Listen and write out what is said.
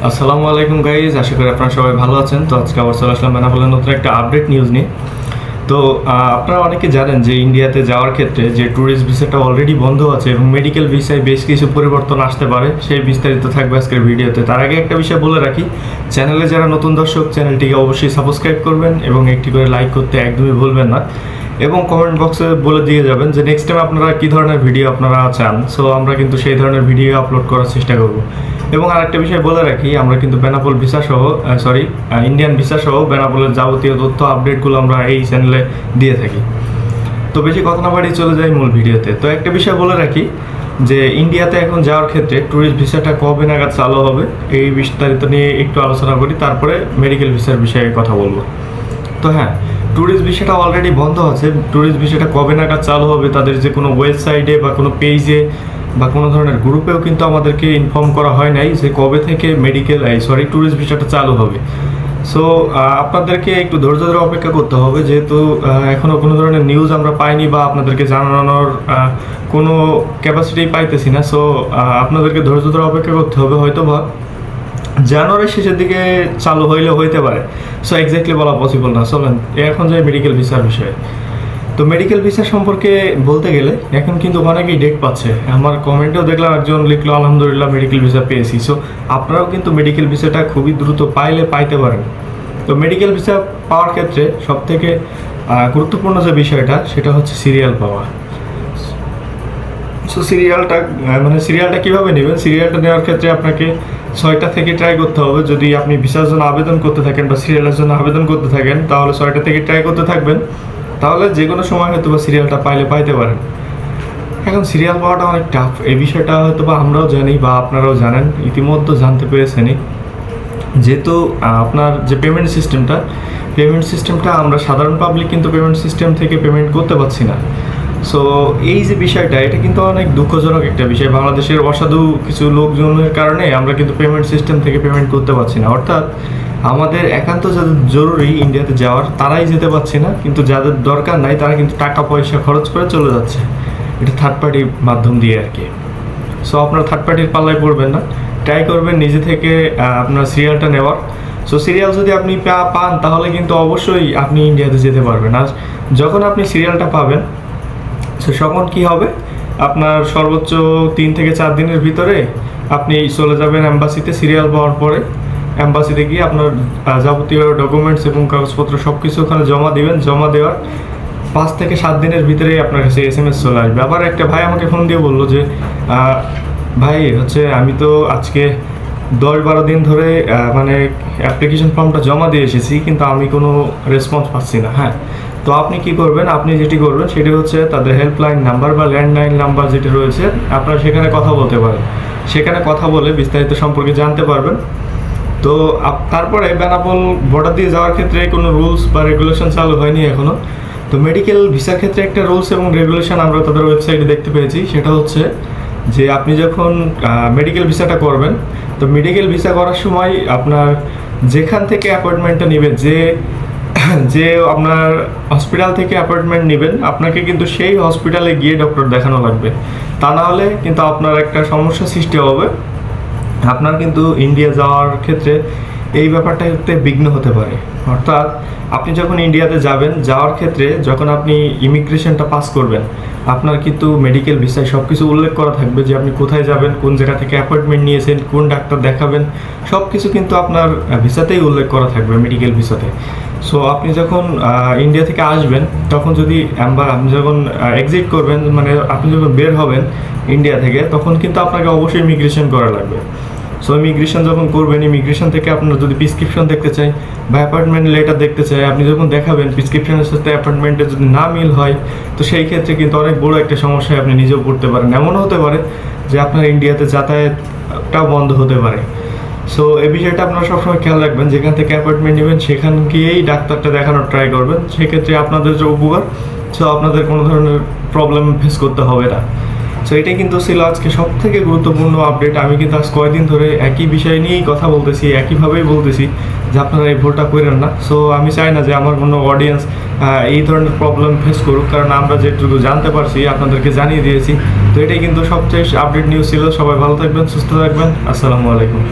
আসসালামু আলাইকুম গাইজ, আশা করি আপনারা সবাই ভালো আছেন। তো আজকে আবার চলে আসলাম বেনাপোলের নতুন একটা আপডেট নিউজ নিয়ে। তো আপনারা অনেকে জানেন যে ইন্ডিয়াতে যাওয়ার ক্ষেত্রে যে ট্যুরিস্ট ভিসাটা অলরেডি বন্ধ আছে এবং মেডিকেল ভিসায় বেশ কিছু পরিবর্তন আসতে পারে, সেই বিস্তারিত থাকবে আজকের ভিডিওতে। তার আগে একটা বিষয় বলে রাখি, চ্যানেলে যারা নতুন দর্শক চ্যানেলটিকে অবশ্যই সাবস্ক্রাইব করবেন এবং একটি করে লাইক করতে একদমই ভুলবেন না, এবং কমেন্ট বক্সে বলে দিয়ে যাবেন যে নেক্সট টাইম আপনারা কী ধরনের ভিডিও আপনারা চান। সো আমরা কিন্তু সেই ধরনের ভিডিও আপলোড করার চেষ্টা করব। এবং আরেকটা বিষয় বলে রাখি, আমরা কিন্তু বেনাপোল ভিসা সহ ইন্ডিয়ান ভিসা সহ বেনাপোলের যাবতীয় তথ্য আপডেটগুলো আমরা এই চ্যানেলে দিয়ে থাকি। তো বেশি কথা না বাড়িয়ে চলে যাই মূল ভিডিওতে। তো একটা বিষয় বলে রাখি যে ইন্ডিয়াতে এখন যাওয়ার ক্ষেত্রে ট্যুরিস্ট ভিসাটা কবে নাগাদ চালু হবে এই বিস্তারিত নিয়ে একটু আলোচনা করি, তারপরে মেডিকেল ভিসার বিষয়ে কথা বলবো। তো হ্যাঁ, ট্যুরিস্ট ভিসাটা অলরেডি বন্ধ আছে। ট্যুরিস্ট ভিসাটা কবে নাগাদ চালু হবে তাদের যে কোনো ওয়েবসাইটে বা কোনো পেজে বা কোনো ধরনের গ্রুপেও কিন্তু আমাদেরকে ইনফর্ম করা হয় নাই যে কবে থেকে ট্যুরিস্ট ভিসাটা চালু হবে। সো আপনাদেরকে একটু ধৈর্য ধরে অপেক্ষা করতে হবে, যেহেতু এখনও কোনো ধরনের নিউজ আমরা পাইনি বা আপনাদেরকে জানানোর কোনো ক্যাপাসিটি পাইতেছি না। সো আপনাদেরকে ধৈর্য ধরে অপেক্ষা করতে হবে, হয়তো বা জানুয়ারির শেষের দিকে চালু হইলেও হইতে পারে। সো এক্স্যাক্টলি বলা পসিবল না। চলেন এখন যাই মেডিকেল ভিসার বিষয়ে। তো মেডিকেল ভিসা সম্পর্কে বলতে গেলে এখন কিন্তু অনেকেই ডেট পাচ্ছে। আমার কমেন্টেও দেখলাম একজন লিখলো আলহামদুলিল্লাহ মেডিকেল ভিসা পেয়েছি। সো আপনারাও কিন্তু মেডিকেল ভিসাটা খুবই দ্রুত পাইতে পারেন। তো মেডিকেল ভিসা পাওয়ার ক্ষেত্রে সবথেকে গুরুত্বপূর্ণ যে বিষয়টা সেটা হচ্ছে সিরিয়াল পাওয়া। সো সিরিয়ালটা কীভাবে নেবেন? সিরিয়ালটা নেওয়ার ক্ষেত্রে আপনাকে 6টা থেকে ট্রাই করতে হবে। যদি আপনি ভিসার জন্য আবেদন করতে থাকেন বা সিরিয়ালের জন্য আবেদন করতে থাকেন, তাহলে 6টা থেকে ট্রাই করতে থাকবেন, তাহলে যে কোনো সময় হয়তো বা সিরিয়ালটা পাইতে পারেন। এখন সিরিয়াল পাওয়াটা অনেক টাফ, এই বিষয়টা হয়তো বা আমরাও জানি বা আপনারাও জানেন, ইতিমধ্যে জানতে পেরেছেনই। যেহেতু আপনার যে পেমেন্ট সিস্টেমটা আমরা সাধারণ পাবলিক কিন্তু পেমেন্ট সিস্টেম থেকে পেমেন্ট করতে পারছি না। সো এই যে বিষয়টা, এটা কিন্তু অনেক দুঃখজনক একটা বিষয়। বাংলাদেশের অসাধু কিছু লোকজনের কারণে আমরা কিন্তু পেমেন্ট সিস্টেম থেকে পেমেন্ট করতে পারছি না। অর্থাৎ আমাদের একান্ত যাদের জরুরি ইন্ডিয়াতে যাওয়ার তারাই যেতে পারছে না, কিন্তু যাদের দরকার নাই তারা কিন্তু টাকা পয়সা খরচ করে চলে যাচ্ছে, এটা থার্ড পার্টির মাধ্যম দিয়ে আর কি। সো আপনারা থার্ড পার্টির পাল্লায় পড়বেন না, ট্রাই করবেন নিজে থেকে আপনার সিরিয়ালটা নেওয়ার। সো সিরিয়াল যদি আপনি পান তাহলে কিন্তু অবশ্যই আপনি ইন্ডিয়াতে যেতে পারবেন। আর যখন আপনি সিরিয়ালটা পাবেন, সো তখন কী হবে, আপনার সর্বোচ্চ 3 থেকে 4 দিনের ভিতরে আপনি চলে যাবেন অ্যাম্বাসিতে। সিরিয়াল পাওয়ার পরে অ্যাম্বাসিতে গিয়ে আপনার যাবতীয় ডকুমেন্টস এবং কাগজপত্র সব কিছু ওখানে জমা দিবেন। জমা দেওয়ার 5 থেকে 7 দিনের ভিতরেই আপনার কাছে SMS চলে আসবে। আবার একটা ভাই আমাকে ফোন দিয়ে বললো যে ভাই আমি তো আজকে 10-12 দিন ধরে অ্যাপ্লিকেশন ফর্মটা জমা দিয়ে এসেছি, কিন্তু আমি কোনো রেসপন্স পাচ্ছি না। হ্যাঁ, তো আপনি কি করবেন, আপনি যেটি করবেন সেটি হচ্ছে তাদের হেল্পলাইন নাম্বার বা ল্যান্ডলাইন নাম্বার যেটি রয়েছে, আপনারা সেখানে কথা বলতে পারেন। সেখানে কথা বলে বিস্তারিত সম্পর্কে জানতে পারবেন। তো তারপরে বেনাপোল বর্ডার দিয়ে যাওয়ার ক্ষেত্রে কোনো রুলস বা রেগুলেশন চালু হয়নি এখনও। তো মেডিকেল ভিসার ক্ষেত্রে একটা রুলস এবং রেগুলেশন আমরা তাদের ওয়েবসাইটে দেখতে পেয়েছি, সেটা হচ্ছে যে আপনি যখন মেডিকেল ভিসাটা করবেন, তো মেডিকেল ভিসা করার সময় আপনার যেখান থেকে অ্যাপয়েন্টমেন্টটা নেবেন, যে আপনার হসপিটাল থেকে অ্যাপয়েন্টমেন্ট নেবেন, আপনাকে কিন্তু সেই হসপিটালে গিয়ে ডক্টর দেখানো লাগবে। তা না হলে কিন্তু আপনার একটা সমস্যা সৃষ্টি হবে। আপনার কিন্তু ইন্ডিয়া যাওয়ার ক্ষেত্রে এই ব্যাপারটাতে বিঘ্ন হতে পারে। অর্থাৎ আপনি যখন ইন্ডিয়াতে যাওয়ার ক্ষেত্রে যখন আপনি ইমিগ্রেশনটা পাস করবেন, আপনার কিন্তু মেডিকেল ভিসায় সব কিছু উল্লেখ করা থাকবে যে আপনি কোথায় যাবেন, কোন জায়গা থেকে অ্যাপয়েন্টমেন্ট নিয়েছেন, কোন ডাক্তার দেখাবেন, সব কিছু কিন্তু আপনার ভিসাতেই উল্লেখ করা থাকবে, মেডিকেল ভিসাতে। সো আপনি যখন ইন্ডিয়া থেকে আসবেন, তখন যদি আপনি যখন এক্সিট করবেন, আপনি যখন বের হবেন ইন্ডিয়া থেকে, তখন কিন্তু আপনাকে অবশ্যই ইমিগ্রেশন করা লাগবে। সো ইমিগ্রেশন যখন করবেন, ইমিগ্রেশন থেকে আপনার যদি প্রেসক্রিপশন দেখতে চাই বা অ্যাপয়েন্টমেন্ট লেটার দেখতে চাই, আপনি যখন দেখাবেন প্রেসক্রিপশনের সাথে অ্যাপয়েন্টমেন্টে যদি না মিল হয়, তো সেই ক্ষেত্রে কিন্তু অনেক বড় একটা সমস্যায় আপনি নিজেও পড়তে পারেন। এমনও হতে পারে যে আপনার ইন্ডিয়াতে যাতায়াতটাও বন্ধ হতে পারে। সো এই বিষয়টা আপনারা সবসময় খেয়াল রাখবেন, যেখান থেকে অ্যাপয়েন্টমেন্ট নেবেন সেখান গিয়েই ডাক্তারটা দেখানোর ট্রাই করবেন। সেক্ষেত্রে আপনাদের যে উপকার, সো আপনাদের কোনো ধরনের প্রবলেম ফেস করতে হবে না। সো এটাই কিন্তু ছিল আজকে সবথেকে গুরুত্বপূর্ণ আপডেট। আমি কিন্তু আজ কয়েকদিন ধরে একই বিষয় নিয়েই কথা বলতেছি, একইভাবেই বলতেছি যে আপনারা এই ভুলটা করেন না। সো আমি চাই না যে আমার কোনো অডিয়েন্স এই ধরনের প্রবলেম ফেস করুক, কারণ আমরা যেটুকু জানতে পারছি আপনাদেরকে জানিয়ে দিয়েছি। তো এটাই কিন্তু সবচেয়ে আপডেট নিউজ ছিল। সবাই ভালো থাকবেন, সুস্থ থাকবেন। আসসালামু আলাইকুম।